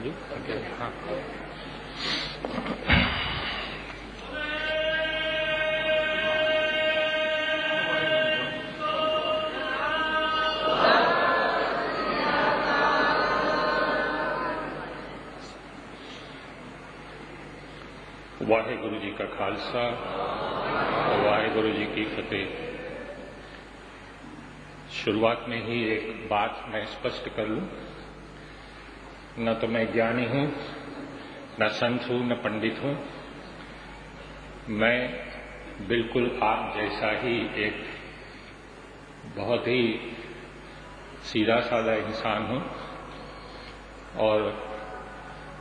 चालू हाँ। वाहेगुरु जी का खालसा और वाहेगुरु जी की फतेह। शुरुआत में ही एक बात मैं स्पष्ट कर लूं, न तो मैं ज्ञानी हूं, न संत हूं, न पंडित हूं। मैं बिल्कुल आप जैसा ही एक बहुत ही सीधा साधा इंसान हूं और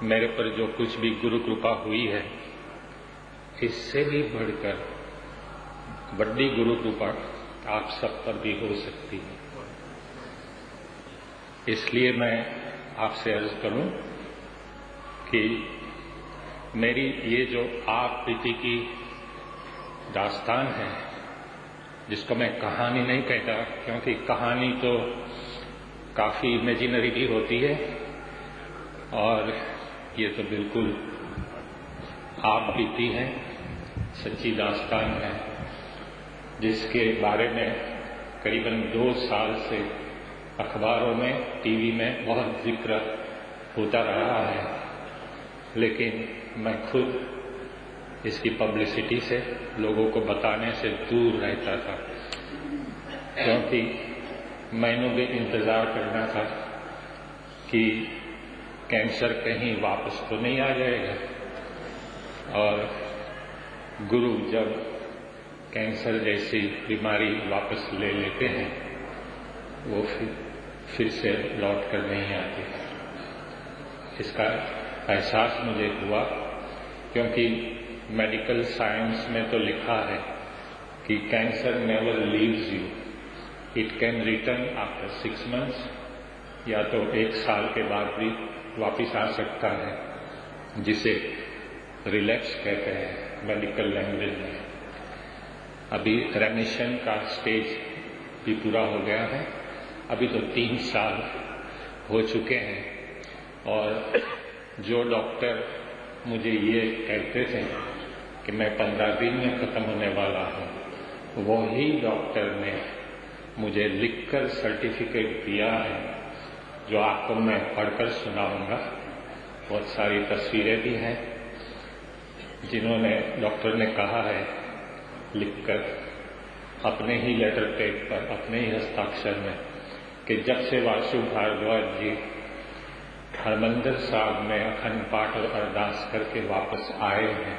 मेरे पर जो कुछ भी गुरु कृपा हुई है, इससे भी बढ़कर बड़ी गुरु कृपा आप सब पर भी हो सकती है। इसलिए मैं आपसे अर्ज करूं कि मेरी ये जो आप प्रीति की दास्तान है, जिसको मैं कहानी नहीं कहता, क्योंकि कहानी तो काफी इमेजिनरी भी होती है और ये तो बिल्कुल आप बीती है, सच्ची दास्तान है, जिसके बारे में करीबन 2 साल से अखबारों में, टीवी में बहुत जिक्र होता रहा है, लेकिन मैं खुद इसकी पब्लिसिटी से, लोगों को बताने से दूर रहता था, क्योंकि मैंने भी इंतजार करना था कि कैंसर कहीं वापस तो नहीं आ जाएगा। और गुरु जब कैंसर जैसी बीमारी वापस ले लेते हैं, वो फिर से लौट कर नहीं आती। इसका एहसास मुझे हुआ, क्योंकि मेडिकल साइंस में तो लिखा है कि cancer never leaves you, it can return after 6 months, या तो 1 साल के बाद भी वापिस आ सकता है, जिसे रिलैप्स कहते हैं मेडिकल लैंग्वेज में। अभी रेमिशन का स्टेज भी पूरा हो गया है, अभी तो 3 साल हो चुके हैं। और जो डॉक्टर मुझे ये कहते थे कि मैं 15 दिन में खत्म होने वाला हूँ, वही डॉक्टर ने मुझे लिखकर सर्टिफिकेट दिया है, जो आपको मैं पढ़कर सुनाऊंगा। बहुत सारी तस्वीरें भी हैं, जिन्होंने डॉक्टर ने कहा है लिखकर अपने ही लेटर पैड पर, अपने ही हस्ताक्षर में, कि जब से वासु भारद्वाज जी हरमंदिर साहब में अखंड पाठ और अरदास करके वापस आए हैं,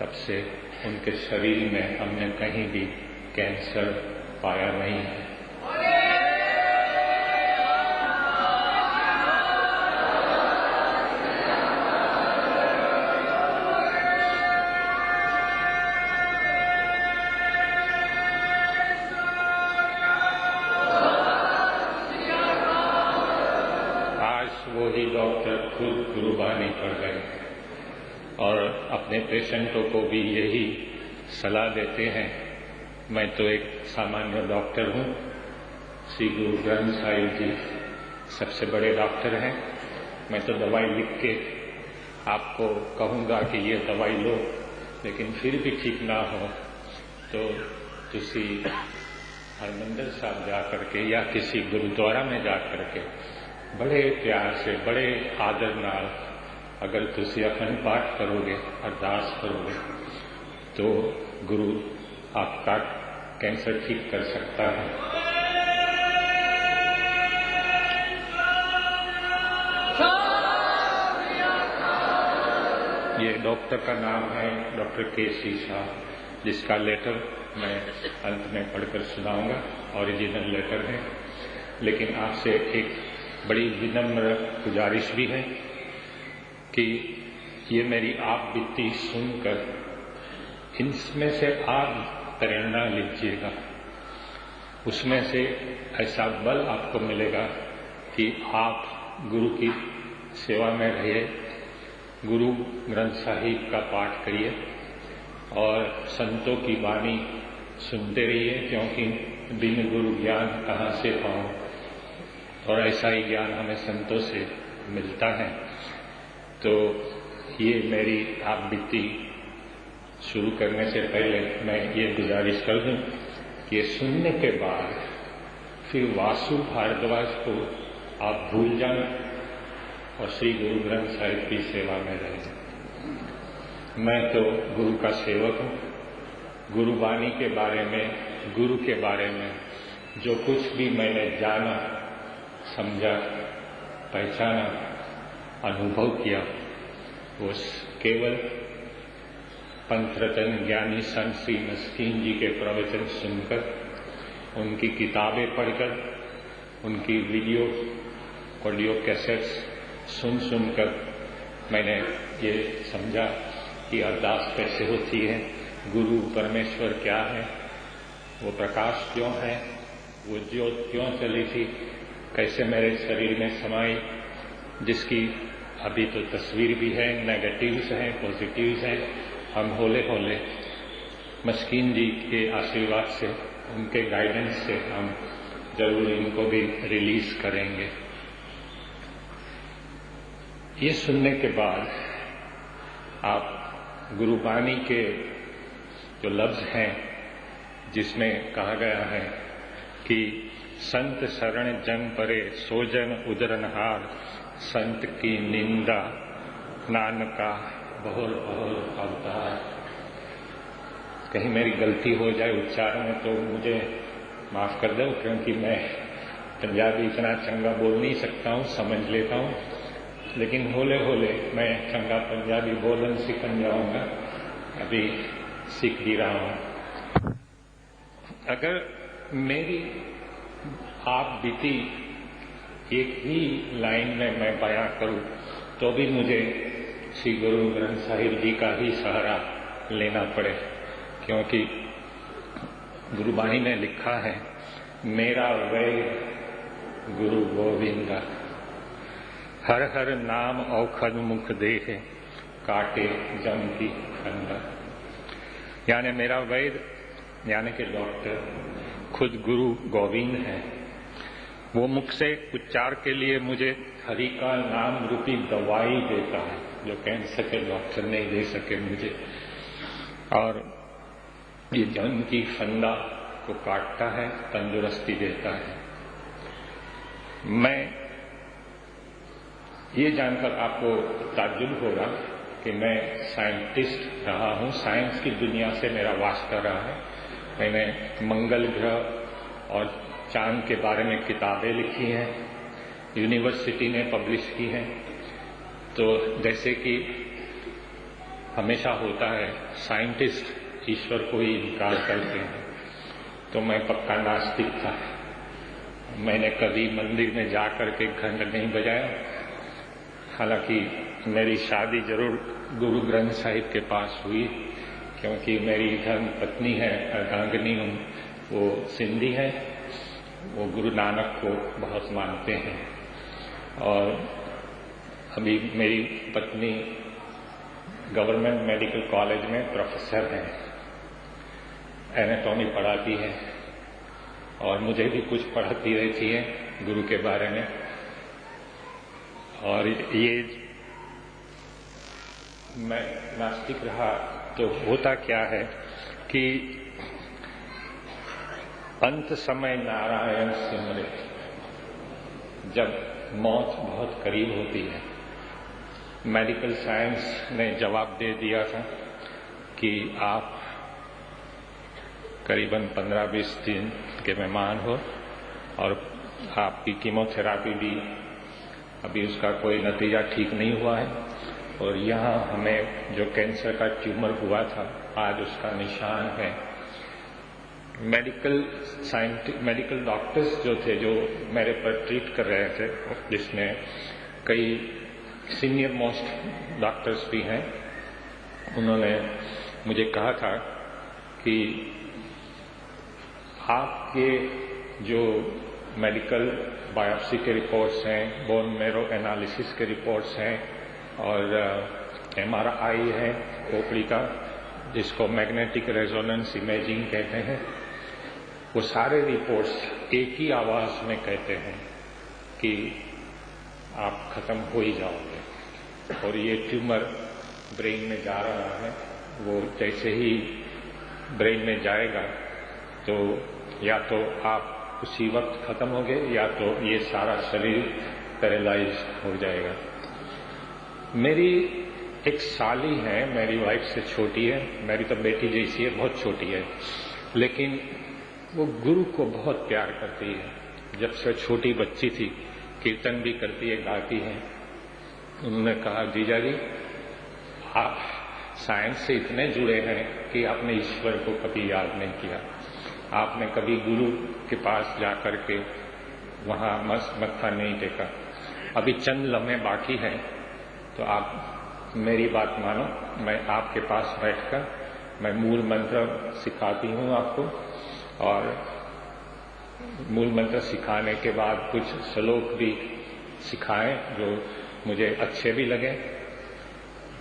तब से उनके शरीर में हमने कहीं भी कैंसर पाया नहीं है। वही डॉक्टर खुद गुरुबानी पढ़ गए और अपने पेशेंटों को भी यही सलाह देते हैं। मैं तो एक सामान्य डॉक्टर हूँ, श्री गुरु ग्रंथ साहिब जी सबसे बड़े डॉक्टर हैं। मैं तो दवाई लिख के आपको कहूँगा कि ये दवाई लो, लेकिन फिर भी ठीक ना हो तो किसी हरमंदिर साहब जा करके या किसी गुरुद्वारा में जा करके बड़े प्यार से, बड़े आदर नाल अगर तुसी अखंड पाठ करोगे, अरदास करोगे, तो गुरु आपका कैंसर ठीक कर सकता है। ये डॉक्टर का नाम है डॉक्टर के.सी. शाह, जिसका लेटर मैं अंत में पढ़कर सुनाऊंगा। ओरिजिनल लेटर है, लेकिन आपसे एक बड़ी विनम्र गुजारिश भी है कि ये मेरी आप बीती सुनकर इसमें से आप प्रेरणा लीजिएगा, उसमें से ऐसा बल आपको मिलेगा कि आप गुरु की सेवा में रहिए, गुरु ग्रंथ साहिब का पाठ करिए और संतों की वाणी सुनते रहिए, क्योंकि बिन गुरु ज्ञान कहाँ से पाऊं, और ऐसा ही ज्ञान हमें संतों से मिलता है। तो ये मेरी आप बीती शुरू करने से पहले मैं ये गुजारिश कर दूं कि ये सुनने के बाद फिर वासु भारद्वाज को आप भूल जाएं और श्री गुरु ग्रंथ साहिब की सेवा में रहें। मैं तो गुरु का सेवक हूँ। गुरुवाणी के बारे में, गुरु के बारे में जो कुछ भी मैंने जाना, समझा, पहचाना, अनुभव किया, वो केवल पंथरत्न ज्ञानी संत श्री मस्कीन जी के प्रवचन सुनकर, उनकी किताबें पढ़कर, उनकी वीडियो ऑडियो कैसेट्स सुनकर मैंने ये समझा कि अरदास कैसे होती है, गुरु परमेश्वर क्या है, वो प्रकाश क्यों है, वो ज्योत क्यों चली थी, कैसे मेरे शरीर में समाई, जिसकी अभी तो तस्वीर भी है, नेगेटिव्स हैं, पॉजिटिव्स हैं। हम होले होले मस्कीन जी के आशीर्वाद से, उनके गाइडेंस से हम जरूर इनको भी रिलीज करेंगे। ये सुनने के बाद आप गुरुवाणी के जो लफ्ज हैं, जिसमें कहा गया है कि संत शरण जन परे सोजन उदरनहार, संत की निंदा नानका बहुल बहुल अवतार। कहीं मेरी गलती हो जाए उच्चारण में तो मुझे माफ कर दो, क्योंकि मैं पंजाबी इतना चंगा बोल नहीं सकता हूँ, समझ लेता हूँ, लेकिन होले होले मैं चंगा पंजाबी बोलन सीखन जाऊंगा, अभी सीख भी रहा हूँ। अगर मेरी आप बीती एक ही लाइन में मैं बयां करूं तो भी मुझे श्री गुरु ग्रंथ साहिब जी का ही सहारा लेना पड़े, क्योंकि गुरुवाणी ने लिखा है, मेरा वैर गुरु गोविंदा, हर हर नाम औखद मुख देह, काटे जम की खंडा। यानी मेरा वैद यानी कि डॉक्टर खुद गुरु गोविंद है। वो मुख से उपचार के लिए मुझे हरि का नाम रूपी दवाई देता है, जो कैंसर के डॉक्टर नहीं दे सके मुझे, और ये जन्म की फंदा को काटता है, तंदुरुस्ती देता है। मैं ये जानकर आपको ताज्जुब होगा कि मैं साइंटिस्ट रहा हूँ, साइंस की दुनिया से मेरा वास्ता रहा है। मैंने मंगल ग्रह और चांद के बारे में किताबें लिखी हैं, यूनिवर्सिटी ने पब्लिश की हैं। तो जैसे कि हमेशा होता है, साइंटिस्ट ईश्वर को ही इनकार करते हैं, तो मैं पक्का नास्तिक था। मैंने कभी मंदिर में जाकर के घंट नहीं बजाया, हालांकि मेरी शादी जरूर गुरु ग्रंथ साहिब के पास हुई, क्योंकि मेरी धर्म पत्नी है अर्धांगिनी, वो सिंधी है, वो गुरु नानक को बहुत मानते हैं। और अभी मेरी पत्नी गवर्नमेंट मेडिकल कॉलेज में प्रोफेसर हैं, एनाटॉमी पढ़ाती है, और मुझे भी कुछ पढ़ाती रहती है गुरु के बारे में। और ये मैं नास्तिक रहा तो होता क्या है कि अंत समय नारायण सिमरे, जब मौत बहुत करीब होती है, मेडिकल साइंस ने जवाब दे दिया था कि आप करीबन 15-20 दिन के मेहमान हो, और आपकी कीमोथेरापी भी अभी उसका कोई नतीजा ठीक नहीं हुआ है, और यहाँ हमें जो कैंसर का ट्यूमर हुआ था आज उसका निशान है। मेडिकल डॉक्टर्स जो थे, जो मेरे पर ट्रीट कर रहे थे, जिसमें कई सीनियर मोस्ट डॉक्टर्स भी हैं, उन्होंने मुझे कहा था कि आपके जो मेडिकल बायोप्सी के रिपोर्ट्स हैं, बोन मैरो एनालिसिस के रिपोर्ट्स हैं, और MRI है खोपड़ी का, जिसको मैग्नेटिक रेजोनेंस इमेजिंग कहते हैं, वो सारे रिपोर्ट्स एक ही आवाज में कहते हैं कि आप खत्म हो ही जाओगे। और ये ट्यूमर ब्रेन में जा रहा है। वो जैसे ही ब्रेन में जाएगा तो या तो आप उसी वक्त खत्म होंगे या तो ये सारा शरीर पैरालाइज हो जाएगा। मेरी एक साली है, मेरी वाइफ से छोटी है, मेरी तो बेटी जैसी है, बहुत छोटी है, लेकिन वो गुरु को बहुत प्यार करती है। जब से छोटी बच्ची थी कीर्तन भी करती है, गाती है। उन्होंने कहा, जीजा जी आप साइंस से इतने जुड़े हैं कि आपने ईश्वर को कभी याद नहीं किया, आपने कभी गुरु के पास जाकर के वहां मत्था नहीं टेका। अभी चंद लम्हे बाकी हैं तो आप मेरी बात मानो, मैं आपके पास बैठकर मैं मूल मंत्र सिखाती हूँ आपको, और मूल मंत्र सिखाने के बाद कुछ श्लोक भी सिखाएं जो मुझे अच्छे भी लगे।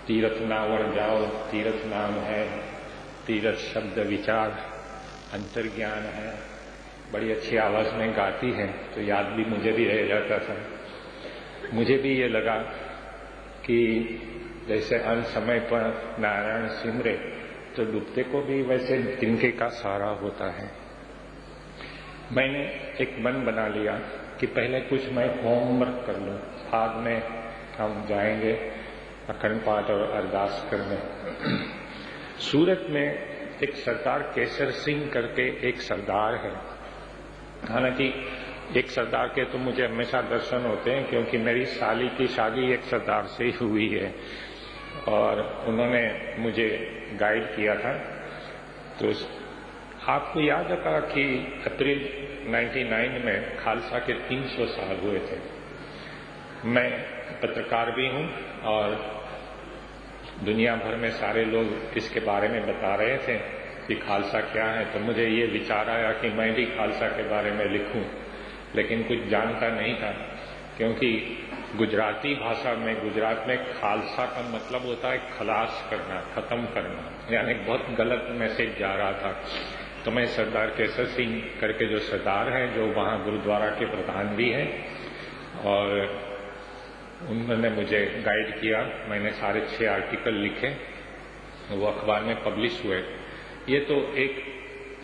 तीर्थ नावर जाओ तीर्थ नाम है, तीर्थ शब्द विचार अंतर्ज्ञान है। बड़ी अच्छी आवाज में गाती है तो याद भी मुझे भी रह जाता था। मुझे भी ये लगा कि जैसे अन्य समय पर नारायण सिमरे तो डूबते को भी वैसे तिनके का सहारा होता है। मैंने एक मन बना लिया कि पहले कुछ मैं होमवर्क कर लूं, बाद में हम जाएंगे अखंड पाठ और अरदास करने। सूरत में एक सरदार केसर सिंह करके एक सरदार है। हालांकि एक सरदार के तो मुझे हमेशा दर्शन होते हैं क्योंकि मेरी साली की शादी एक सरदार से ही हुई है और उन्होंने मुझे गाइड किया था। तो आपको याद होगा कि अप्रैल 99 में खालसा के 300 साल हुए थे। मैं पत्रकार भी हूं और दुनिया भर में सारे लोग इसके बारे में बता रहे थे कि खालसा क्या है, तो मुझे ये विचार आया कि मैं भी खालसा के बारे में लिखूं, लेकिन कुछ जानता नहीं था क्योंकि गुजराती भाषा में गुजरात में खालसा का मतलब होता है खलास करना, खत्म करना, यानी बहुत गलत मैसेज जा रहा था। तो मैं सरदार केसर सिंह करके जो सरदार हैं, जो वहां गुरुद्वारा के प्रधान भी हैं, और उन्होंने मुझे गाइड किया। मैंने 6.5 आर्टिकल लिखे, वो अखबार में पब्लिश हुए। ये तो एक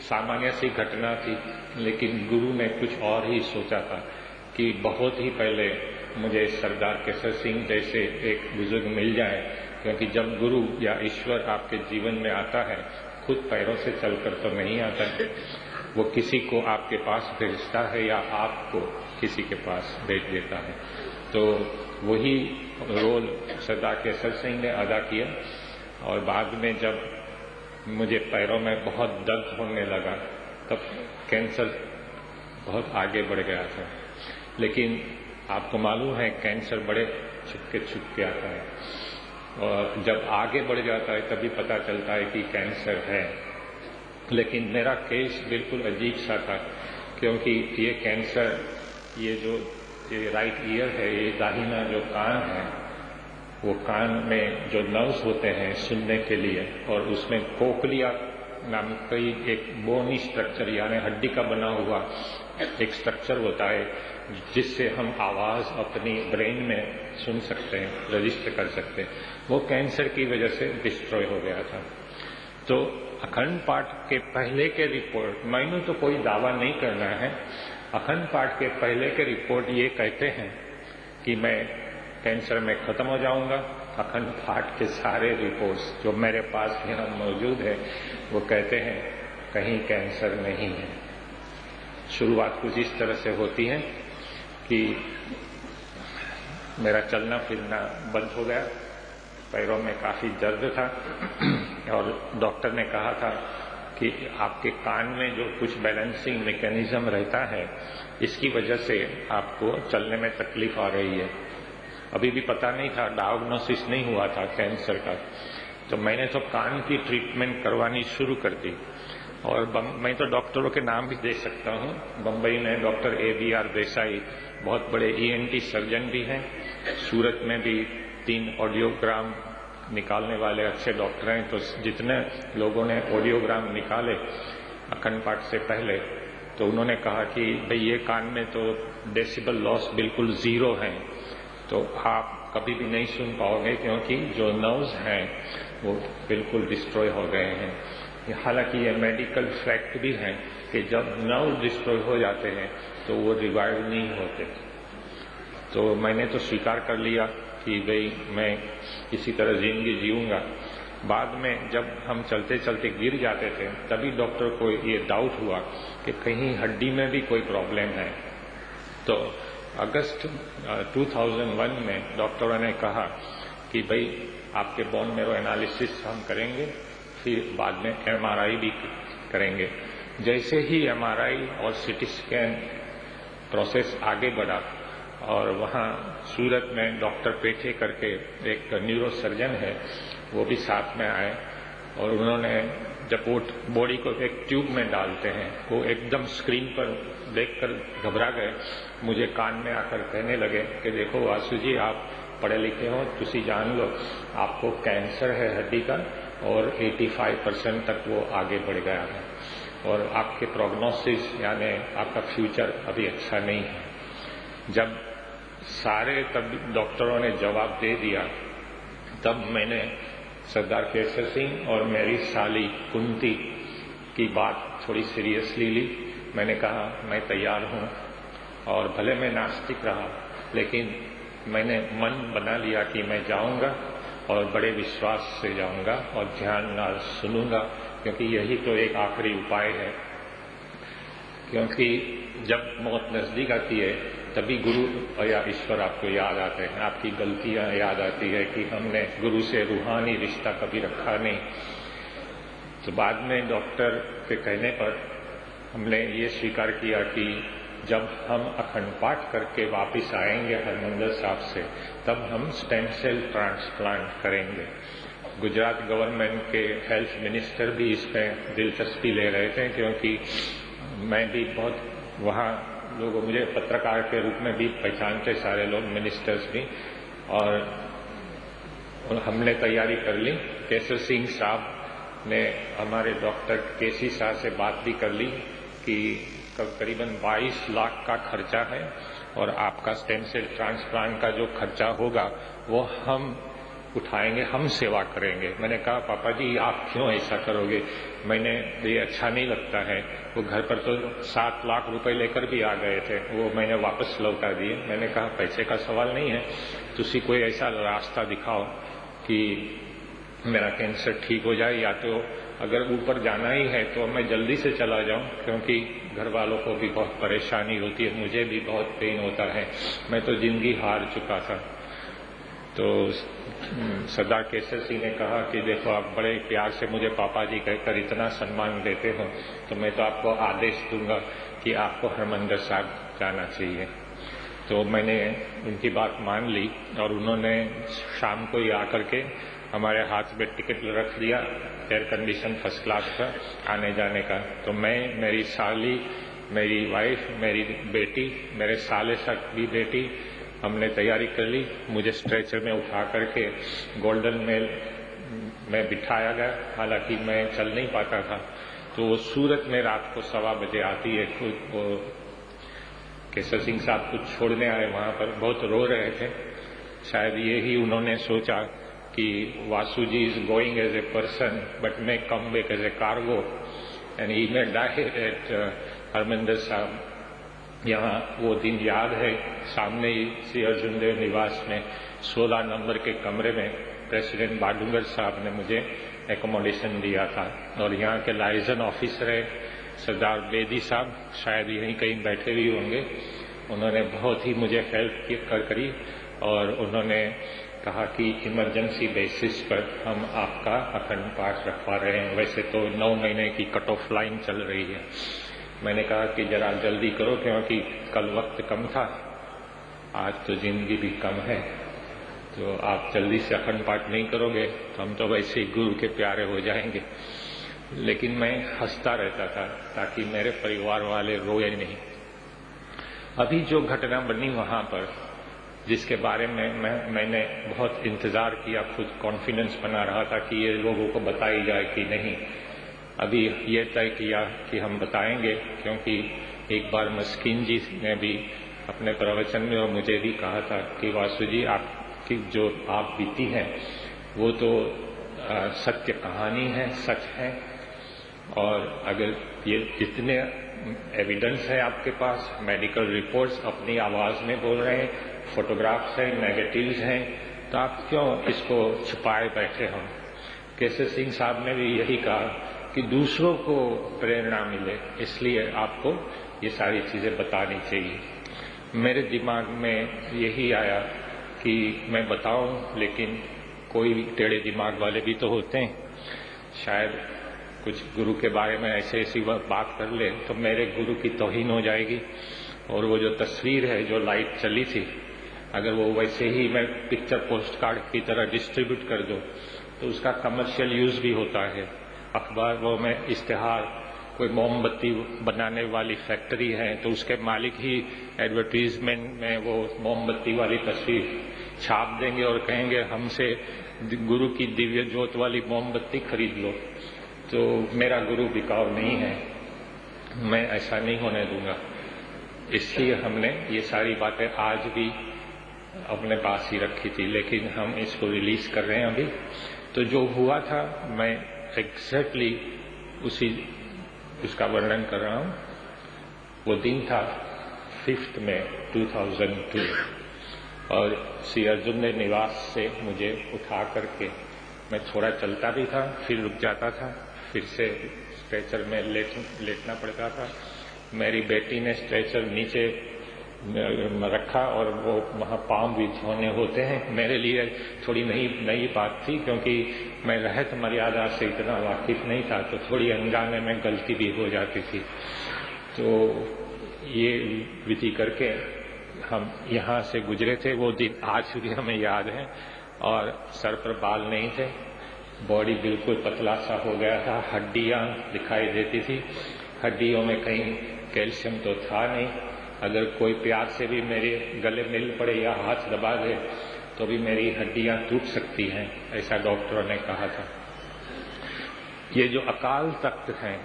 सामान्य सी घटना थी, लेकिन गुरु ने कुछ और ही सोचा था कि बहुत ही पहले मुझे सरदार केसर सिंह जैसे एक बुजुर्ग मिल जाए, क्योंकि जब गुरु या ईश्वर आपके जीवन में आता है खुद पैरों से चलकर तो नहीं आता है, वो किसी को आपके पास भेजता है या आपको किसी के पास भेज देता है। तो वही रोल सरदार केसर सिंह ने अदा किया। और बाद में जब मुझे पैरों में बहुत दर्द होने लगा तब कैंसर बहुत आगे बढ़ गया था। लेकिन आपको मालूम है कैंसर बड़े छुपके आता है, और जब आगे बढ़ जाता है तभी पता चलता है कि कैंसर है। लेकिन मेरा केस बिल्कुल अजीब सा था, क्योंकि ये कैंसर, ये राइट ईयर है, ये दाहिना जो कान है, वो कान में जो नर्व्स होते हैं सुनने के लिए, और उसमें कोकलिया नाम का एक बोनी स्ट्रक्चर यानी हड्डी का बना हुआ एक स्ट्रक्चर होता है जिससे हम आवाज अपनी ब्रेन में सुन सकते हैं, रजिस्टर कर सकते हैं। वो कैंसर की वजह से डिस्ट्रॉय हो गया था। तो अखंड पाठ के पहले के रिपोर्ट, मैंने तो कोई दावा नहीं करना है, अखंड पाठ के पहले के रिपोर्ट ये कहते हैं कि मैं कैंसर में खत्म हो जाऊंगा। अखंड पाठ के सारे रिपोर्ट्स जो मेरे पास यहाँ मौजूद है वो कहते हैं कहीं कैंसर नहीं है। शुरुआत कुछ इस तरह से होती है कि मेरा चलना फिरना बंद हो गया, पैरों में काफी दर्द था और डॉक्टर ने कहा था कि आपके कान में जो कुछ बैलेंसिंग मैकेनिज्म रहता है इसकी वजह से आपको चलने में तकलीफ आ रही है। अभी भी पता नहीं था, डायग्नोसिस नहीं हुआ था कैंसर का। तो मैंने तो कान की ट्रीटमेंट करवानी शुरू कर दी, और मैं तो डॉक्टरों के नाम भी दे सकता हूँ। बम्बई में डॉक्टर ABR देसाई बहुत बड़े ENT सर्जन भी हैं। सूरत में भी 3 ऑडियोग्राम निकालने वाले अच्छे डॉक्टर हैं। तो जितने लोगों ने ऑडियोग्राम निकाले अखंड पाठ से पहले, तो उन्होंने कहा कि भाई ये कान में तो डेसिबल लॉस बिल्कुल 0 है, तो आप कभी भी नहीं सुन पाओगे, क्योंकि जो नर्व्स हैं वो बिल्कुल डिस्ट्रॉय हो गए हैं। हालांकि ये मेडिकल फैक्ट भी है कि जब नर्व डिस्ट्रॉय हो जाते हैं तो वो रिवाइव नहीं होते। तो मैंने तो स्वीकार कर लिया कि भाई मैं इसी तरह जिंदगी जीऊंगा। बाद में जब हम चलते चलते गिर जाते थे तभी डॉक्टर को ये डाउट हुआ कि कहीं हड्डी में भी कोई प्रॉब्लम है। तो अगस्त 2001 में डॉक्टरों ने कहा कि भाई आपके बोन मैरो एनालिसिस हम करेंगे, फिर बाद में एमआरआई भी करेंगे। जैसे ही एमआरआई और सीटी स्कैन प्रोसेस आगे बढ़ा और वहाँ सूरत में डॉक्टर पेठे करके एक न्यूरो सर्जन है, वो भी साथ में आए और उन्होंने जब वो बॉडी को एक ट्यूब में डालते हैं वो एकदम स्क्रीन पर देखकर घबरा गए। मुझे कान में आकर कहने लगे कि देखो वासु जी, आप पढ़े लिखे हो, तुसी जान लो आपको कैंसर है हड्डी का और 85% तक वो आगे बढ़ गया है और आपके प्रोग्नोसिस यानी आपका फ्यूचर अभी अच्छा नहीं है। जब सारे तब डॉक्टरों ने जवाब दे दिया तब मैंने सरदार केसर सिंह और मेरी साली कुंती की बात थोड़ी सीरियसली ली। मैंने कहा मैं तैयार हूं और भले मैं नास्तिक रहा लेकिन मैंने मन बना लिया कि मैं जाऊंगा और बड़े विश्वास से जाऊंगा और ध्यान नाल सुनूंगा, क्योंकि यही तो एक आखिरी उपाय है। क्योंकि जब मौत नजदीक आती है तभी गुरु या ईश्वर आपको याद आते हैं, आपकी गलतियां याद आती है कि हमने गुरु से रूहानी रिश्ता कभी रखा नहीं। तो बाद में डॉक्टर के कहने पर हमने ये स्वीकार किया कि जब हम अखंड पाठ करके वापस आएंगे हरमंदिर साहब से तब हम स्टेम सेल ट्रांसप्लांट करेंगे। गुजरात गवर्नमेंट के हेल्थ मिनिस्टर भी इसमें दिलचस्पी ले रहे थे, क्योंकि मैं भी बहुत वहाँ लोग मुझे पत्रकार के रूप में भी पहचानते, सारे लोग मिनिस्टर्स भी, और हमने तैयारी कर ली। केसर सिंह साहब ने हमारे डॉक्टर केसी शाह से बात भी कर ली कि करीबन 22 लाख का खर्चा है और आपका स्टेम सेल ट्रांसप्लांट का जो खर्चा होगा वो हम उठाएंगे, हम सेवा करेंगे। मैंने कहा पापा जी आप क्यों ऐसा करोगे, मैंने ये अच्छा नहीं लगता है। वो घर पर तो 7 लाख रुपए लेकर भी आ गए थे, वो मैंने वापस लौटा दिए। मैंने कहा पैसे का सवाल नहीं है, तुसी कोई ऐसा रास्ता दिखाओ कि मेरा कैंसर ठीक हो जाए, या तो अगर ऊपर जाना ही है तो मैं जल्दी से चला जाऊं, क्योंकि घर वालों को भी बहुत परेशानी होती है, मुझे भी बहुत पेन होता है, मैं तो जिंदगी हार चुका था। तो सरदार केसर सिंह ने कहा कि देखो आप बड़े प्यार से मुझे पापा जी कहकर इतना सम्मान देते हो तो मैं तो आपको आदेश दूंगा कि आपको हरमंदिर साहब जाना चाहिए। तो मैंने उनकी बात मान ली और उन्होंने शाम को ही आकर के हमारे हाथ में टिकट रख दिया एयर कंडीशन फर्स्ट क्लास का आने जाने का। तो मैं, मेरी साली, मेरी वाइफ, मेरी बेटी, मेरे साले तक भी बेटी, हमने तैयारी कर ली। मुझे स्ट्रेचर में उठा करके गोल्डन मेल में बिठाया गया, हालांकि मैं चल नहीं पाता था। तो वो सूरत में रात को 1:15 बजे आती है। खुद वो केसर सिंह साहब कुछ छोड़ने आए, वहां पर बहुत रो रहे थे। शायद यही उन्होंने सोचा कि Vasu ji is going as a person but may come back as a cargo and he may die at Harmandir Sahib. यहाँ वो दिन याद है, सामने ही श्री अर्जुन देव निवास में 16 नंबर के कमरे में प्रेसिडेंट बाडूंगर साहब ने मुझे एकोमोडेशन दिया था। और यहाँ के लाइजन ऑफिसर है सरदार बेदी साहब, शायद यहीं कहीं बैठे भी होंगे। उन्होंने बहुत ही मुझे हेल्प करी और उन्होंने कहा कि इमरजेंसी बेसिस पर हम आपका अखंड पाठ रखवा रहे हैं। वैसे तो 9 महीने की कट ऑफ लाइन चल रही है। मैंने कहा कि जरा जल्दी करो, क्योंकि कल वक्त कम था, आज तो जिंदगी भी कम है, तो आप जल्दी से अखंड पाठ नहीं करोगे तो हम तो वैसे ही गुरु के प्यारे हो जाएंगे। लेकिन मैं हंसता रहता था ताकि मेरे परिवार वाले रोए नहीं। अभी जो घटना बनी वहां पर, जिसके बारे में मैंने बहुत इंतजार किया, खुद कॉन्फिडेंस बना रहा था कि ये लोगों को बताई जाए कि नहीं, अभी ये तय किया कि हम बताएंगे, क्योंकि एक बार मस्किन जी ने भी अपने प्रवचन में और मुझे भी कहा था कि वासु जी आप आपकी जो आप बीती है वो तो सत्य कहानी है, सच है। और अगर ये जितने एविडेंस है आपके पास, मेडिकल रिपोर्ट्स अपनी आवाज में बोल रहे हैं, फोटोग्राफ्स हैं, नेगेटिव्स हैं, तो आप क्यों इसको छुपाए बैठे हो? केसर सिंह साहब ने भी यही कहा कि दूसरों को प्रेरणा मिले, इसलिए आपको ये सारी चीजें बतानी चाहिए। मेरे दिमाग में यही आया कि मैं बताऊं, लेकिन कोई टेढ़े दिमाग वाले भी तो होते हैं, शायद कुछ गुरु के बारे में ऐसी बात कर ले तो मेरे गुरु की तौहीन हो जाएगी। और वो जो तस्वीर है जो लाइट चली थी, अगर वो वैसे ही मैं पिक्चर पोस्ट कार्ड की तरह डिस्ट्रीब्यूट कर दूं तो उसका कमर्शियल यूज भी होता है। अखबार वो में इश्तिहार, कोई मोमबत्ती बनाने वाली फैक्ट्री है तो उसके मालिक ही एडवर्टीजमेंट में वो मोमबत्ती वाली तस्वीर छाप देंगे और कहेंगे हमसे गुरु की दिव्य ज्योत वाली मोमबत्ती खरीद लो। तो मेरा गुरु बिकाऊ नहीं है, मैं ऐसा नहीं होने दूंगा। इसलिए हमने ये सारी बातें आज भी अपने पास ही रखी थी, लेकिन हम इसको रिलीज कर रहे हैं अभी। तो जो हुआ था मैं एग्जैक्टली उसका वर्णन कर रहा हूं। वो दिन था 5 मई 2002 और श्री अर्जुन ने निवास से मुझे उठा करके, मैं थोड़ा चलता भी था, फिर रुक जाता था, फिर से स्ट्रेचर में लेटना पड़ता था। मेरी बेटी ने स्ट्रेचर नीचे रखा और वो वहाँ पाँव भी धोने होते हैं। मेरे लिए थोड़ी नई बात थी, क्योंकि मैं रहत मर्यादा से इतना वाकिफ नहीं था, तो थोड़ी अनजाने में गलती भी हो जाती थी। तो ये विधि करके हम यहाँ से गुजरे थे। वो दिन आज भी हमें याद है। और सर पर बाल नहीं थे, बॉडी बिल्कुल पतला सा हो गया था, हड्डियां दिखाई देती थी, हड्डियों में कहीं कैल्शियम तो था नहीं। अगर कोई प्यार से भी मेरे गले मिल पड़े या हाथ दबा दे तो भी मेरी हड्डियां टूट सकती हैं, ऐसा डॉक्टरों ने कहा था। ये जो अकाल तख्त है,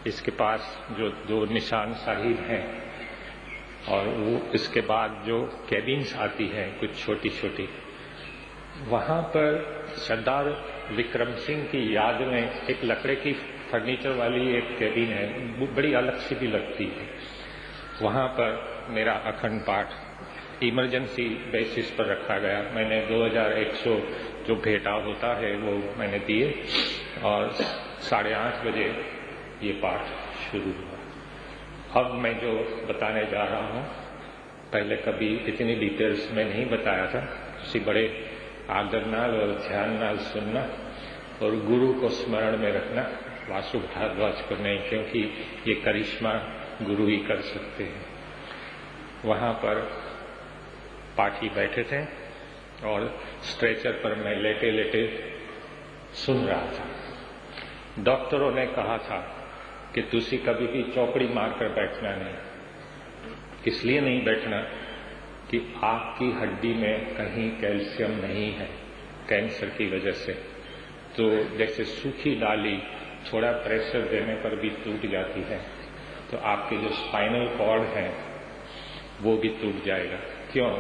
इसके पास जो 2 निशान साहिब हैं, और वो इसके बाद जो कैबिन्स आती हैं कुछ छोटी छोटी, वहां पर सरदार विक्रम सिंह की याद में एक लकड़े की फर्नीचर वाली एक कैबिन है, बड़ी अलग सी भी लगती है। वहां पर मेरा अखंड पाठ इमरजेंसी बेसिस पर रखा गया। मैंने 2100 जो भेंटा होता है वो मैंने दिए और 8:30 बजे ये पाठ शुरू हुआ। अब मैं जो बताने जा रहा हूँ, पहले कभी इतनी डिटेल्स में नहीं बताया था। किसी बड़े आदर नाल और ध्यान नाल सुनना और गुरु को स्मरण में रखना, वासु भारद्वाज को नहीं, क्योंकि ये करिश्मा गुरु ही कर सकते हैं। वहां पर पाठी बैठे थे और स्ट्रेचर पर मैं लेटे लेटे सुन रहा था। डॉक्टरों ने कहा था कि तुसी कभी भी चौकड़ी मारकर बैठना नहीं। इसलिए नहीं बैठना कि आपकी हड्डी में कहीं कैल्शियम नहीं है, कैंसर की वजह से। तो जैसे सूखी डाली थोड़ा प्रेशर देने पर भी टूट जाती है, तो आपके जो स्पाइनल कॉर्ड है वो भी टूट जाएगा। क्यों?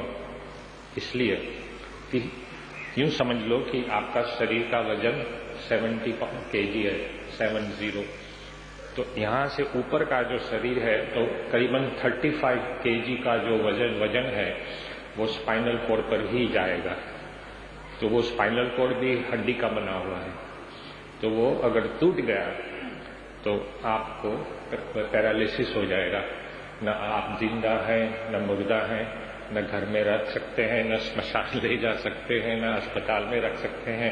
इसलिए कि यूं समझ लो कि आपका शरीर का वजन 70 kg है, 70। तो यहां से ऊपर का जो शरीर है तो करीबन 35 kg का जो वजन है वो स्पाइनल कॉर्ड पर ही जाएगा। तो वो स्पाइनल कॉर्ड भी हड्डी का बना हुआ है, तो वो अगर टूट गया तो आपको पैरालिसिस हो जाएगा। न आप जिंदा हैं, न मुर्दा हैं, न घर में रख सकते हैं, न श्मशान ले जा सकते हैं, न अस्पताल में रख सकते हैं।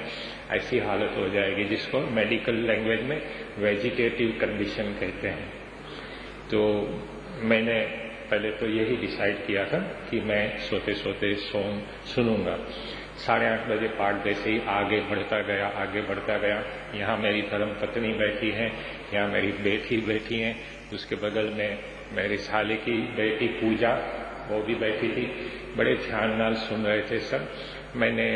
ऐसी हालत हो जाएगी, जिसको मेडिकल लैंग्वेज में वेजिटेटिव कंडीशन कहते हैं। तो मैंने पहले तो यही डिसाइड किया था कि मैं सोते सोते सुनूंगा। 8:30 बजे पाठ जैसे ही आगे बढ़ता गया। यहाँ मेरी धर्म पत्नी बैठी है, यहाँ मेरी बेटी बैठी है, उसके बगल में मेरी साले की बेटी पूजा, वो भी बैठी थी। बड़े ध्यान नाल सुन रहे थे सब। मैंने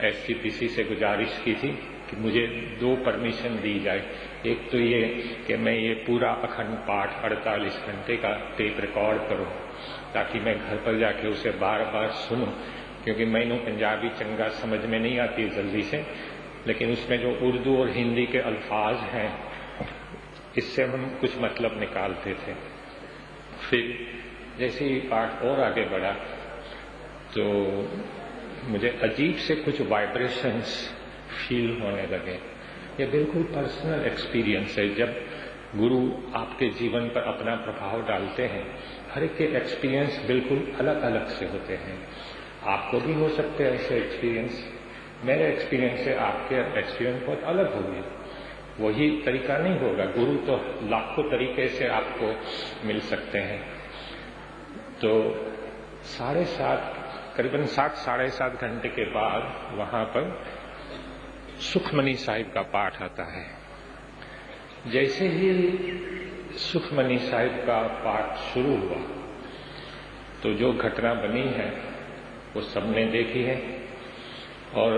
SGPC से गुजारिश की थी कि मुझे 2 परमिशन दी जाए। एक तो ये कि मैं ये पूरा अखंड पाठ 48 घंटे का टेप रिकॉर्ड करूं, ताकि मैं घर पर जाके उसे बार बार सुनूं क्योंकि मैनू पंजाबी चंगा समझ में नहीं आती जल्दी से, लेकिन उसमें जो उर्दू और हिंदी के अल्फाज हैं इससे हम कुछ मतलब निकालते थे। फिर जैसे ही पाठ और आगे बढ़ा तो मुझे अजीब से कुछ वाइब्रेशंस फील होने लगे। ये बिल्कुल पर्सनल एक्सपीरियंस है। जब गुरु आपके जीवन पर अपना प्रभाव डालते हैं, हर एक के एक्सपीरियंस बिल्कुल अलग अलग से होते हैं। आपको भी हो सकते हैं ऐसे एक्सपीरियंस। मेरे एक्सपीरियंस से आपके एक्सपीरियंस बहुत अलग होंगे, वही तरीका नहीं होगा। गुरु तो लाखों तरीके से आपको मिल सकते हैं। तो 7:30 करीबन 7-7:30 घंटे के बाद वहां पर सुखमनी साहिब का पाठ आता है। जैसे ही सुखमनी साहिब का पाठ शुरू हुआ तो जो घटना बनी है वो सबने देखी है। और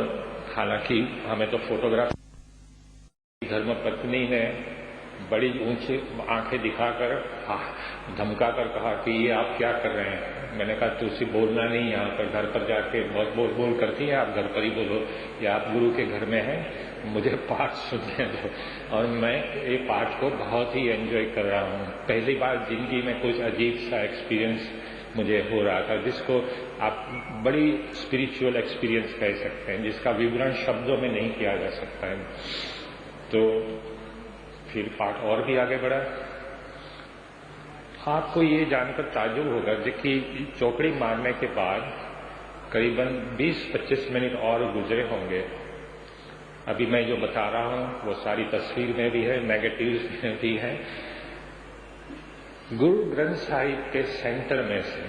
हालांकि हमें तो फोटोग्राफ, धर्मपत्नी ने बड़ी ऊंची आंखें दिखाकर धमकाकर कहा कि ये आप क्या कर रहे हैं। मैंने कहा तुलसी बोलना नहीं, यहाँ पर घर पर जाके बहुत बोल करती है, आप घर पर ही बोलो, या आप गुरु के घर में हैं, मुझे पाठ सुनने दो। और मैं ये पाठ को बहुत ही एंजॉय कर रहा हूँ। पहली बार जिंदगी में कुछ अजीब सा एक्सपीरियंस मुझे हो रहा था, जिसको आप बड़ी स्पिरिचुअल एक्सपीरियंस कह सकते हैं, जिसका विवरण शब्दों में नहीं किया जा सकता है। तो फिर पाठ और भी आगे बढ़ा। आपको ये जानकर ताज्जुब होगा कि चौकड़ी मारने के बाद करीबन 20-25 मिनट और गुजरे होंगे। अभी मैं जो बता रहा हूं वो सारी तस्वीर में भी है, नेगेटिव्स में भी है। गुरु ग्रंथ साहिब के सेंटर में से,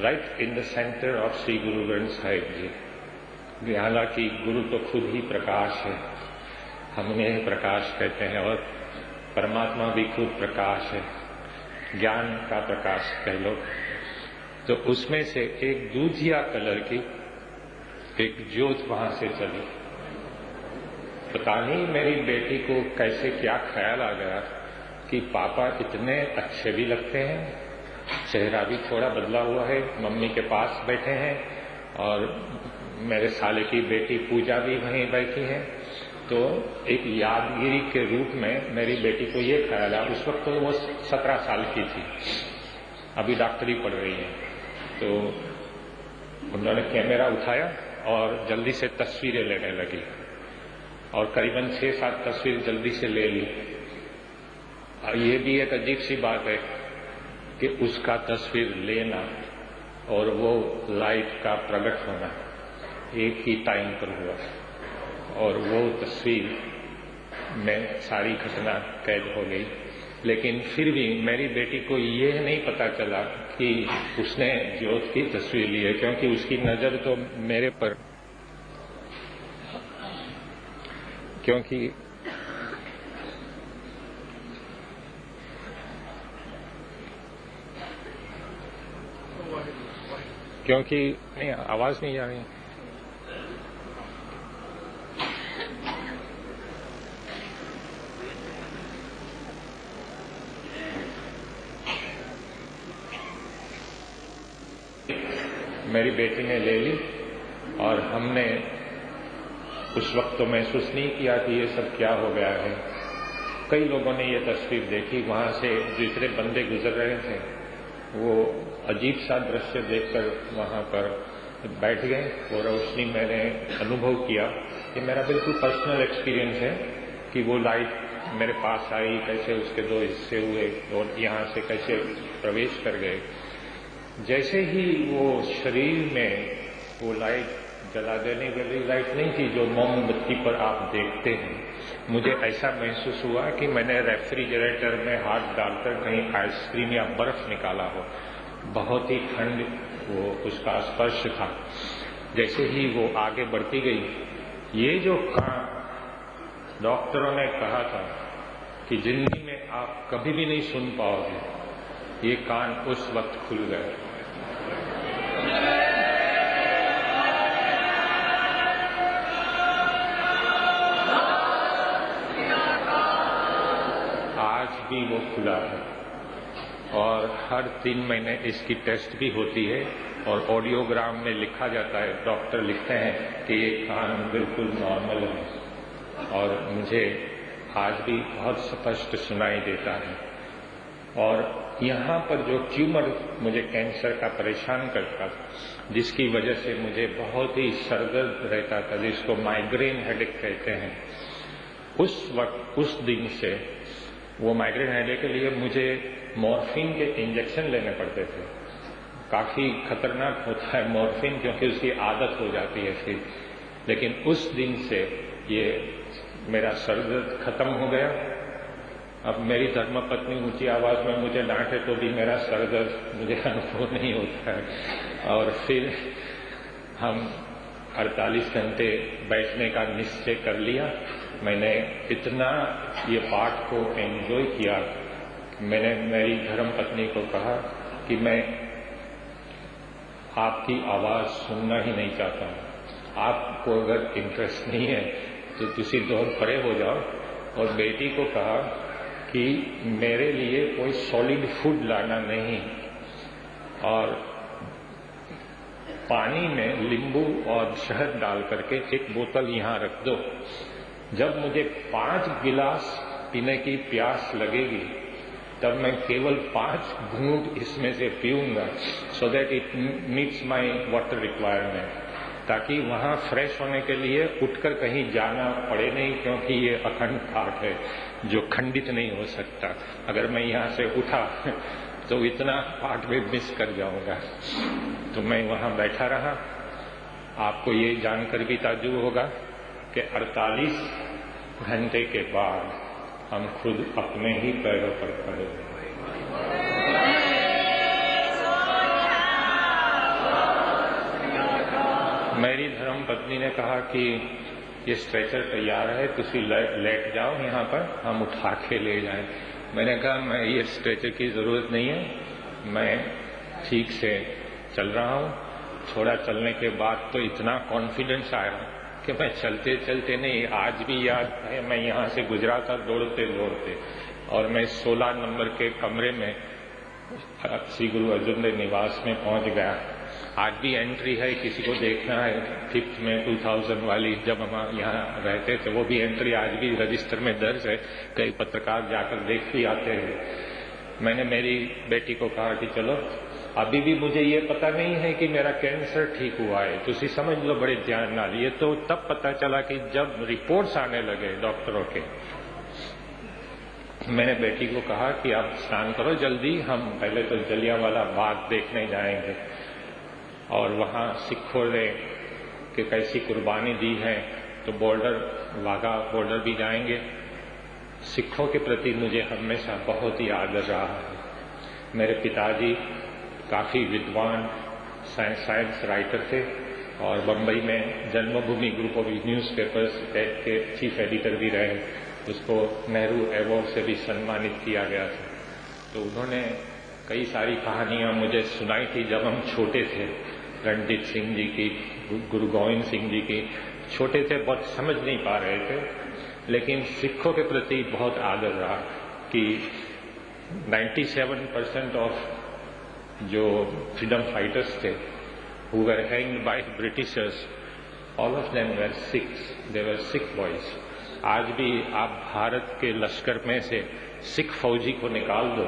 right in the centre of Shri Guru Granth Sahib जी, हालांकि गुरु तो खुद ही प्रकाश है, हम उन्हें प्रकाश कहते हैं, और परमात्मा भी खुद प्रकाश है, ज्ञान का प्रकाश कह लो। तो उसमें से एक दूधिया कलर की एक ज्योत वहां से चली। पता नहीं मेरी बेटी को कैसे क्या ख्याल आ गया कि पापा इतने अच्छे भी लगते हैं, चेहरा भी थोड़ा बदला हुआ है, मम्मी के पास बैठे हैं, और मेरे साले की बेटी पूजा भी वहीं बैठी है। तो एक यादगिरी के रूप में मेरी बेटी को ये ख्याल आया। उस वक्त तो वो 17 साल की थी, अभी डॉक्टरी पढ़ रही है। तो उन्होंने कैमरा उठाया और जल्दी से तस्वीरें लेने लगी, और करीबन 6-7 तस्वीर जल्दी से ले ली। और ये भी एक अजीब सी बात है कि उसका तस्वीर लेना और वो लाइट का प्रकट होना एक ही टाइम पर हुआ, और वो तस्वीर में सारी घटना कैद हो गई। लेकिन फिर भी मेरी बेटी को ये नहीं पता चला कि उसने ज्योत की तस्वीर ली है, क्योंकि उसकी नजर तो मेरे पर, क्योंकि नहीं, आवाज नहीं आ रही। मेरी बेटी ने ले ली, और हमने उस वक्त तो महसूस नहीं किया कि ये सब क्या हो गया है। कई लोगों ने ये तस्वीर देखी, वहां से दूसरे बंदे गुजर रहे थे, वो अजीब सा दृश्य देखकर वहां पर बैठ गए, और रोशनी मैंने अनुभव किया। ये मेरा बिल्कुल पर्सनल एक्सपीरियंस है कि वो लाइट मेरे पास आई, कैसे उसके 2 हिस्से हुए और यहाँ से कैसे प्रवेश कर गए। जैसे ही वो शरीर में वो लाइट जला देने वाली लाइट नहीं थी जो मोमबत्ती पर आप देखते हैं, मुझे ऐसा महसूस हुआ कि मैंने रेफ्रिजरेटर में हाथ डालकर कहीं आइसक्रीम या बर्फ निकाला हो। बहुत ही ठंड वो उसका स्पर्श था। जैसे ही वो आगे बढ़ती गई, ये जो कान डॉक्टरों ने कहा था कि जिंदगी में आप कभी भी नहीं सुन पाओगे, ये कान उस वक्त खुल गए। आज भी वो खुला है, और हर 3 महीने इसकी टेस्ट भी होती है और ऑडियोग्राम में लिखा जाता है, डॉक्टर लिखते हैं कि ये कान बिल्कुल नॉर्मल है, और मुझे आज भी बहुत स्पष्ट सुनाई देता है। और यहाँ पर जो ट्यूमर मुझे कैंसर का परेशान करता, जिसकी वजह से मुझे बहुत ही सरदर्द रहता था, जिसको माइग्रेन हेडेक कहते हैं, उस वक्त, उस दिन से वो माइग्रेन हेडेक के लिए मुझे मॉर्फिन के इंजेक्शन लेने पड़ते थे। काफी खतरनाक होता है मॉर्फिन, क्योंकि उसकी आदत हो जाती है फिर। लेकिन उस दिन से ये मेरा सरदर्द खत्म हो गया। अब मेरी धर्मपत्नी ऊंची आवाज में मुझे डांटे तो भी मेरा सरदर्द मुझे अनुभव नहीं होता है। और फिर हम 48 घंटे बैठने का निश्चय कर लिया। मैंने इतना ये पाठ को एंजॉय किया, मैंने मेरी धर्मपत्नी को कहा कि मैं आपकी आवाज सुनना ही नहीं चाहता हूं। आपको अगर इंटरेस्ट नहीं है तो तुसी दौड़ परे हो जाओ। और बेटी को कहा कि मेरे लिए कोई सॉलिड फूड लाना नहीं, और पानी में नींबू और शहद डाल करके एक बोतल यहां रख दो। जब मुझे 5 गिलास पीने की प्यास लगेगी तब मैं केवल 5 घूंट इसमें से पीऊंगा, so that it meets my water requirement, ताकि वहां फ्रेश होने के लिए उठकर कहीं जाना पड़े नहीं, क्योंकि ये अखंड पाठ है जो खंडित नहीं हो सकता। अगर मैं यहाँ से उठा तो इतना पाठ भी मिस कर जाऊंगा। तो मैं वहां बैठा रहा। आपको ये जानकर भी ताज्जुब होगा कि 48 घंटे के बाद हम खुद अपने ही पैरों पर खड़े हुए। मेरी धर्मपत्नी ने कहा कि ये स्ट्रेचर तैयार है, तुसी लेट जाओ यहाँ पर, हम उठा के ले जाएं। मैंने कहा मैं ये स्ट्रेचर की जरूरत नहीं है, मैं ठीक से चल रहा हूँ। थोड़ा चलने के बाद तो इतना कॉन्फिडेंस आया कि मैं चलते चलते नहीं, आज भी याद है मैं यहाँ से गुजरा था दौड़ते दौड़ते, और मैं 16 नंबर के कमरे में श्री गुरु अर्जुन देव निवास में पहुंच गया। आज भी एंट्री है, किसी को देखना है 5th में 2000 वाली, जब हम यहाँ रहते थे, वो भी एंट्री आज भी रजिस्टर में दर्ज है। कई पत्रकार जाकर देख भी आते हैं। मैंने मेरी बेटी को कहा कि चलो, अभी भी मुझे ये पता नहीं है कि मेरा कैंसर ठीक हुआ है, तुसी समझ लो बड़े ध्यान नाल। ये तो तब पता चला कि जब रिपोर्ट्स आने लगे डॉक्टरों के। मैंने बेटी को कहा कि आप स्नान करो जल्दी, हम पहले तो जलियांवाला बाग देखने जाएंगे, और वहां सिखों ने कि कैसी कुर्बानी दी है, तो बॉर्डर, वाघा बॉर्डर भी जाएंगे। सिखों के प्रति मुझे हमेशा बहुत ही आदर रहा है। मेरे पिताजी काफी विद्वान साइंस राइटर थे, और बंबई में जन्मभूमि ग्रुप ऑफ न्यूज़पेपर्स के चीफ एडिटर भी रहे। उसको नेहरू अवार्ड से भी सम्मानित किया गया था। तो उन्होंने कई सारी कहानियां मुझे सुनाई थी जब हम छोटे थे, रणजीत सिंह जी की, गुरु गोविंद सिंह जी की। छोटे थे, बहुत समझ नहीं पा रहे थे, लेकिन सिखों के प्रति बहुत आदर रहा कि 97% ऑफ जो फ्रीडम फाइटर्स थे who were hanged by Britishers, all of them were Sikhs, they were Sikh boys. आज भी आप भारत के लश्कर में से सिख फौजी को निकाल दो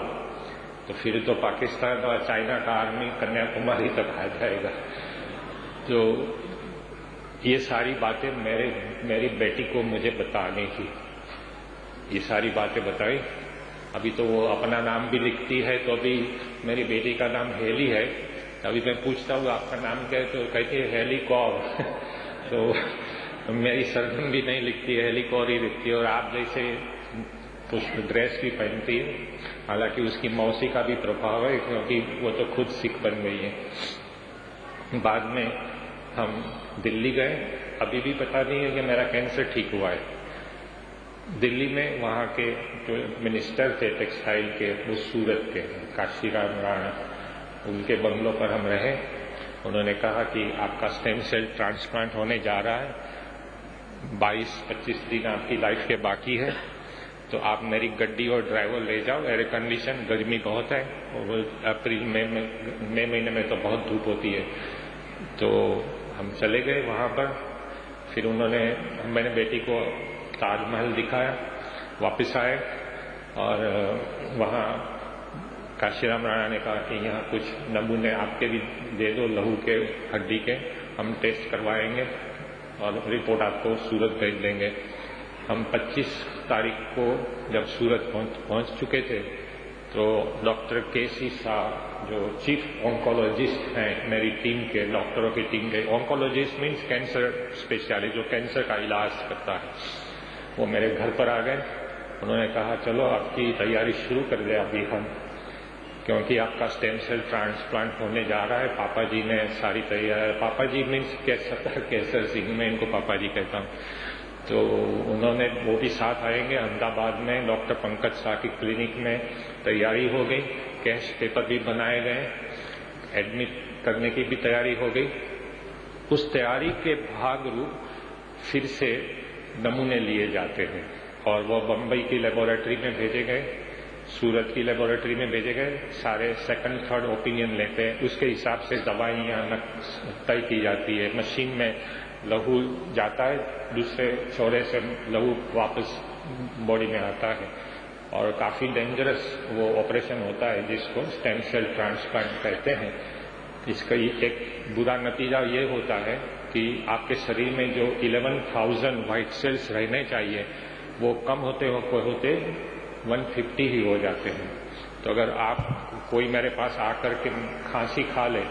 तो फिर तो पाकिस्तान और चाइना का आर्मी कन्याकुमारी तक आ जाएगा। तो ये सारी बातें मेरी बेटी को मुझे बतानी थी। ये सारी बातें बताई। अभी तो वो अपना नाम भी लिखती है, तो अभी मेरी बेटी का नाम हेली है। अभी मैं पूछता हूँ आपका नाम क्या है, तो कहती है हेली कौर। तो मेरी सरनेम भी नहीं लिखती है, हेली कौर ही लिखती है। और आप जैसे पुष्प ड्रेस भी पहनती है, हालांकि उसकी मौसी का भी प्रभाव है, क्योंकि वो तो खुद सिख बन गई है। बाद में हम दिल्ली गए, अभी भी पता नहीं है कि मेरा कैंसर ठीक हुआ है। दिल्ली में वहाँ के जो मिनिस्टर थे टेक्सटाइल के, वो सूरत के काशीराम राणा, उनके बंगलों पर हम रहे। उन्होंने कहा कि आपका स्टेम सेल ट्रांसप्लांट होने जा रहा है, 22-25 दिन आपकी लाइफ के बाकी है, तो आप मेरी गड्डी और ड्राइवर ले जाओ, एयर कंडीशन, गर्मी बहुत है और अप्रैल मई महीने में तो बहुत धूप होती है। तो हम चले गए वहाँ पर। फिर मैंने बेटी को ताजमहल दिखाया, वापस आए और वहाँ काशीराम राणा ने कहा कि यहाँ कुछ नमूने आपके भी दे दो लहू के, हड्डी के, हम टेस्ट करवाएंगे और रिपोर्ट आपको सूरत भेज देंगे। हम 25 तारीख को जब सूरत पहुंच चुके थे तो डॉक्टर केसी शाह जो चीफ ऑन्कोलॉजिस्ट हैं मेरी टीम के, डॉक्टरों की टीम के, ऑन्कोलॉजिस्ट मीन्स कैंसर स्पेशलिस्ट जो कैंसर का इलाज करता है, वो मेरे घर पर आ गए। उन्होंने कहा चलो आपकी तैयारी शुरू कर दे अभी हम, क्योंकि आपका स्टेम सेल ट्रांसप्लांट होने जा रहा है। पापा जी ने सारी तैयारी, पापा जी मीन्स केसर सिंह, मैं इनको पापा जी कहता हूँ। तो उन्होंने, वो भी साथ आएंगे। अहमदाबाद में डॉक्टर पंकज शाह की क्लिनिक में तैयारी हो गई, कैश पेपर भी बनाए गए, एडमिट करने की भी तैयारी हो गई। उस तैयारी के भाग रूप फिर से नमूने लिए जाते हैं और वो बम्बई की लेबोरेटरी में भेजे गए, सूरत की लेबोरेटरी में भेजे गए। सारे सेकंड थर्ड ओपिनियन लेते हैं, उसके हिसाब से दवाइयाँ तय की जाती है। मशीन में लहू जाता है, दूसरे छोरे से लहू वापस बॉडी में आता है और काफी डेंजरस वो ऑपरेशन होता है जिसको स्टेम सेल ट्रांसप्लांट कहते हैं। इसका एक बुरा नतीजा ये होता है कि आपके शरीर में जो 11,000 व्हाइट सेल्स रहने चाहिए वो कम होते 150 ही हो जाते हैं। तो अगर आप कोई मेरे पास आकर के खांसी खा ले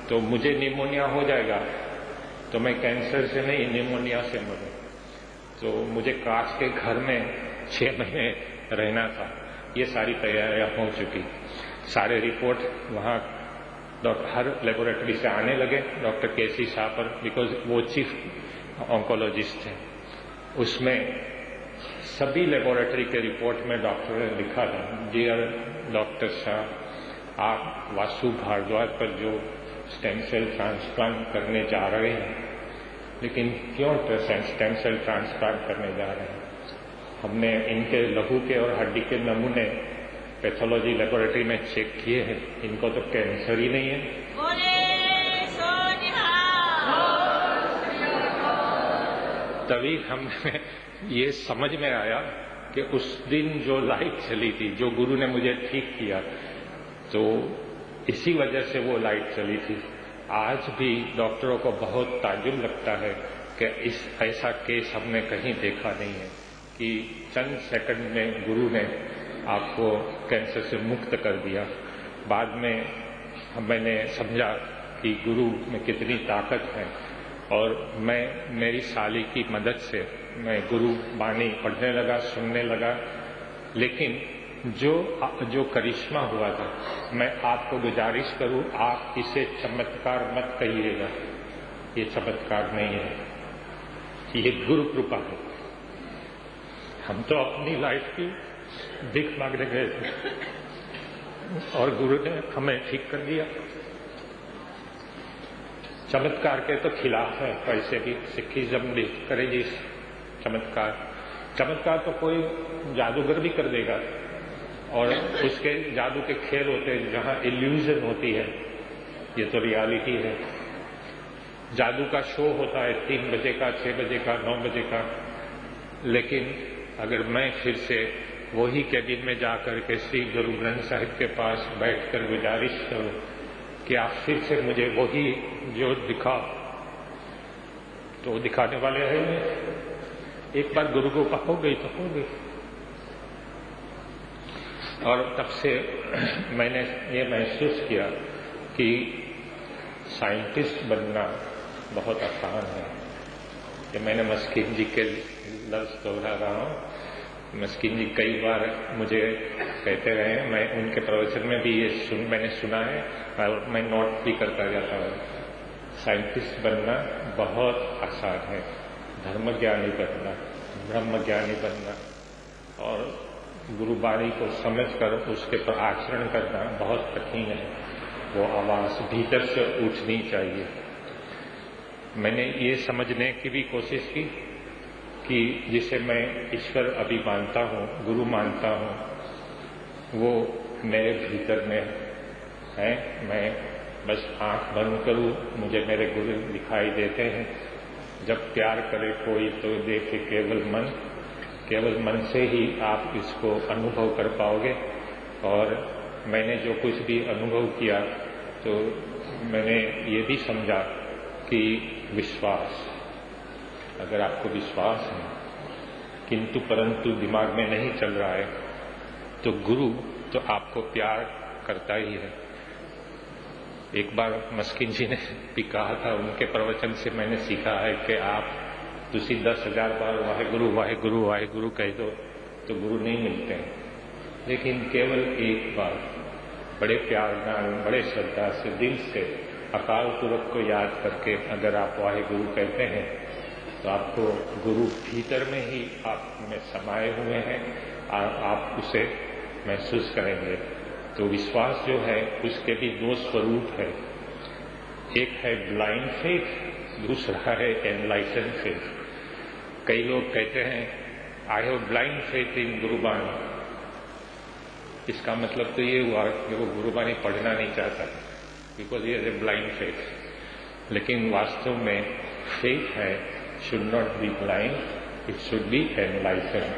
तो मुझे निमोनिया हो जाएगा, तो मैं कैंसर से नहीं निमोनिया से मरूं। तो मुझे कांच के घर में 6 महीने रहना था। ये सारी तैयारियां हो चुकी, सारे रिपोर्ट वहाँ हर लेबोरेटरी से आने लगे डॉक्टर केसी शाह पर, बिकॉज वो चीफ ऑन्कोलॉजिस्ट थे। उसमें सभी लेबोरेटरी के रिपोर्ट में डॉक्टर ने लिखा था, डियर डॉक्टर शाह, आप वासु भारद्वाज पर जो स्टेम सेल ट्रांसप्लांट करने जा रहे हैं, लेकिन क्यों स्टेम सेल ट्रांसप्लांट करने जा रहे हैं? हमने इनके लहू के और हड्डी के नमूने पैथोलॉजी लेबोरेटरी में चेक किए हैं, इनको तो कैंसर ही नहीं है। तभी हमें ये समझ में आया कि उस दिन जो लाइट चली थी, जो गुरु ने मुझे ठीक किया, तो इसी वजह से वो लाइट चली थी। आज भी डॉक्टरों को बहुत ताज्जुब लगता है कि ऐसा केस हमने कहीं देखा नहीं है कि चंद सेकंड में गुरु ने आपको कैंसर से मुक्त कर दिया। बाद में मैंने समझा कि गुरु में कितनी ताकत है और मेरी साली की मदद से मैं गुरु बाणी पढ़ने लगा, सुनने लगा। लेकिन जो करिश्मा हुआ था, मैं आपको गुजारिश करूं, आप इसे चमत्कार मत कहिएगा। ये चमत्कार नहीं है, ये गुरु कृपा है। हम तो अपनी लाइफ की भीख मांगने गए थे और गुरु ने हमें ठीक कर दिया। चमत्कार के तो खिलाफ है, पैसे भी सिखिज्म भी करेगी चमत्कार तो कोई जादूगर भी कर देगा और उसके जादू के खेल होते हैं जहां इल्यूजन होती है। ये तो रियलिटी है। जादू का शो होता है 3 बजे का, 6 बजे का, 9 बजे का। लेकिन अगर मैं फिर से वही कैबिन में जाकर के श्री गुरु ग्रंथ साहिब के पास बैठकर गुजारिश करूं कि आप फिर से मुझे वही जो दिखा, तो दिखाने वाले हैं। एक बार गुरु को हो गई तो हो गई। और तब से मैंने ये महसूस किया कि साइंटिस्ट बनना बहुत आसान है। कि मैंने मस्किन जी के लफ्ज दोहरा रहा हूँ। मस्किन जी कई बार मुझे कहते रहे, मैं उनके प्रवचन में भी ये मैंने सुना है और मैं नोट भी करता जाता हूँ। साइंटिस्ट बनना बहुत आसान है, धर्मज्ञानी बनना, ब्रह्मज्ञानी बनना और गुरुबाणी को समझकर उसके पर आचरण करना बहुत कठिन है। वो आवाज भीतर से उठनी चाहिए। मैंने ये समझने की भी कोशिश की कि जिसे मैं ईश्वर अभी मानता हूँ, गुरु मानता हूँ, वो मेरे भीतर में है। मैं बस आंख बंद करूँ, मुझे मेरे गुरु दिखाई देते हैं। जब प्यार करे कोई तो देखे केवल मन से ही आप इसको अनुभव कर पाओगे। और मैंने जो कुछ भी अनुभव किया तो मैंने ये भी समझा कि विश्वास, अगर आपको विश्वास है किंतु परंतु दिमाग में नहीं चल रहा है, तो गुरु तो आपको प्यार करता ही है। एक बार मस्किन जी ने भी कहा था, उनके प्रवचन से मैंने सीखा है कि आप तुसी 10,000 बार वाहेगुरु वाहेगुरु वाहेगुरु कह दो तो गुरु नहीं मिलते हैं, लेकिन केवल एक बार बड़े प्यार नाल, बड़े श्रद्धा से, दिल से अकाल पुरख को याद करके अगर आप वाहेगुरु कहते हैं तो आपको गुरु भीतर में ही आप में समाये हुए हैं, आप उसे महसूस करेंगे। तो विश्वास जो है उसके भी दो स्वरूप है, एक है ब्लाइंड फेथ, दूसरा है एनलाइटन फेथ। कई लोग कहते हैं I have blind faith in Gurbani, इसका मतलब तो ये हुआ कि वो गुरुबानी पढ़ना नहीं चाहता बिकॉज ये इज ए ब्लाइंड फेथ। लेकिन वास्तव में फेथ है should not be blind, it should be enlightened.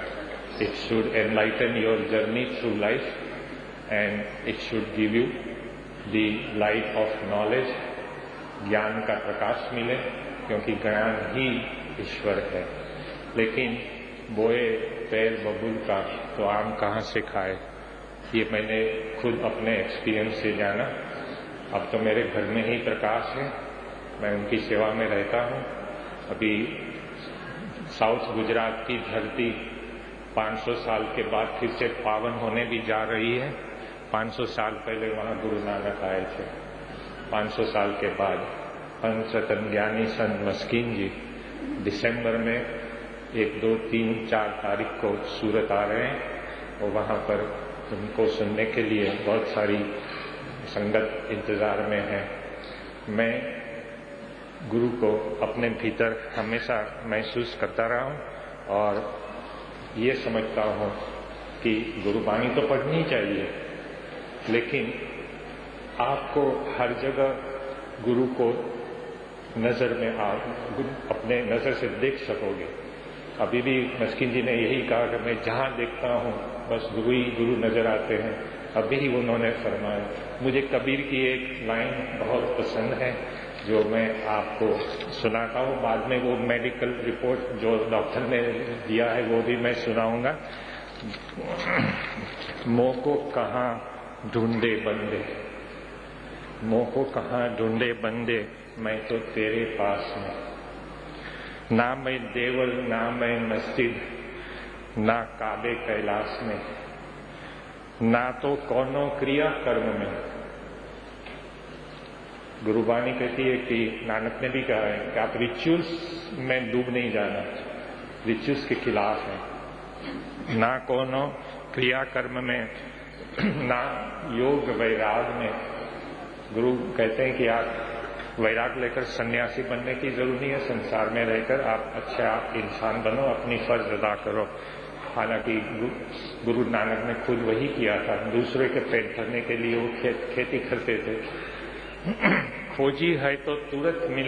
It should enlighten your journey through life and it should give you the light of knowledge. ज्ञान का प्रकाश मिले, क्योंकि ज्ञान ही ईश्वर है। लेकिन बोए पैर बबूल का तो आम कहाँ से खाए, ये मैंने खुद अपने एक्सपीरियंस से जाना। अब तो मेरे घर में ही प्रकाश है, मैं उनकी सेवा में रहता हूँ। अभी साउथ गुजरात की धरती 500 साल के बाद फिर से पावन होने भी जा रही है। 500 साल पहले वहाँ गुरु नानक आए थे। 500 साल के बाद पंच रतन ज्ञानी संत मस्किन जी दिसंबर में 1, 2, 3, 4 तारीख को सूरत आ रहे हैं और वहाँ पर उनको सुनने के लिए बहुत सारी संगत इंतजार में है। मैं गुरु को अपने भीतर हमेशा महसूस करता रहा हूँ और ये समझता हूँ कि गुरुबानी तो पढ़नी चाहिए, लेकिन आपको हर जगह गुरु को नजर में अपने नजर से देख सकोगे। अभी भी मस्किन जी ने यही कहा कि मैं जहाँ देखता हूँ बस गुरु ही गुरु नजर आते हैं। अभी ही उन्होंने फरमाया। मुझे कबीर की एक लाइन बहुत पसंद है जो मैं आपको सुनाता हूँ। बाद में वो मेडिकल रिपोर्ट जो डॉक्टर ने दिया है वो भी मैं सुनाऊंगा। मोह को कहाँ ढूंढे बंदे, मोह को कहाँ ढूंढे बंदे, मैं तो तेरे पास हूँ। ना मैं देवल ना मैं मस्जिद, ना काबे कैलाश में, ना तो कौनो क्रिया कर्म में। गुरुबानी कहती है कि नानक ने भी कहा है कि आप रिचुअल्स में डूब नहीं जाना, रिचुअल्स के खिलाफ है। ना कोनो क्रिया कर्म में, ना योग वैराग में। गुरु कहते हैं कि आप वैराग लेकर सन्यासी बनने की जरूरत नहीं है, संसार में रहकर आप अच्छा इंसान बनो, अपनी फर्ज अदा करो। हालांकि गुरु नानक ने खुद वही किया था, दूसरे के पेट भरने के लिए वो खेती करते थे। खोजी है तो तुरंत मिल